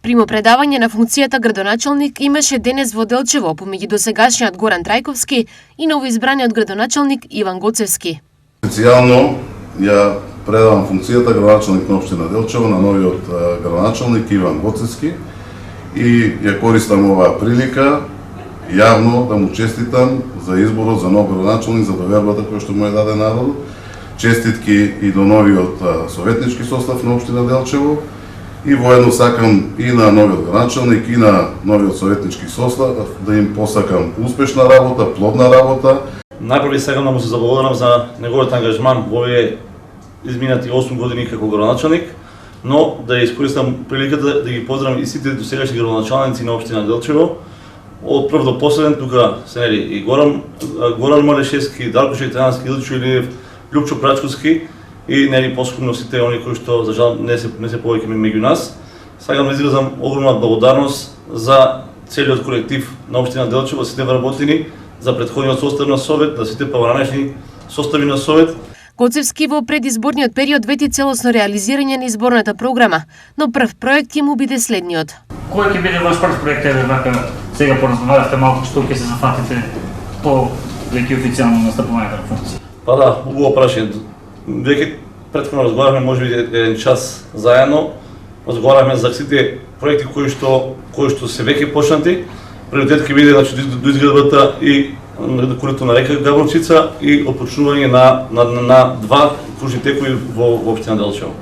Примопредавање на функцијата градоначалник имаше денес во Делчево помеѓу досегашниот Горан Трајковски и новоизбраниот градоначалник Иван Гоцевски. Специјално ја предавам функцијата градоначалник на општина Делчево на новиот градоначалник Иван Гоцевски и ја користам оваа прилика јавно да му честитам за изборот за нов градоначалник, за довербата која што му е даде народот. Честитки и до новиот советнички состав на општина Делчево. И воедно сакам и на новиот градоначалник и на новиот советнички состав да им посакам успешна работа, плодна работа. Најпрви сакам да му се заблагодарам за неговиот ангажман во овие изминати 8 години како градоначалник, но да искористам приликата да ги поздравам и сите досегашни градоначалници на општина Делчево. Од прв до последен тука се нели и Горан Малешевски, Дарко Шејтански, Илчо Илиев, Љупчо Прачковски и нели поскупно сите они кои што за жал не се повеќе меѓу нас. Сакам да изразам огромна благодарност за целиот колектив на општина Делчево, сите вработени, за претходниот состав на совет, за сите поранешни состави на совет. Гоцевски во предизборниот период вети целосно реализирање на изборната програма, но прв проект ќе му биде следниот. Кој ќе биде ваш прв проект, вака сега поразговаравте малку што ќе се зафатите по веќе официјално настапување на функција? Па да, убаво прашање. Веќе претходно разговаравме можеби еден час заедно, разговаравме за сите проекти кои што се веќе почнати. Приоритет ќе биде до изградбата и корито на река Габровчица и отпочнување на два кружни текови во општина Делчево.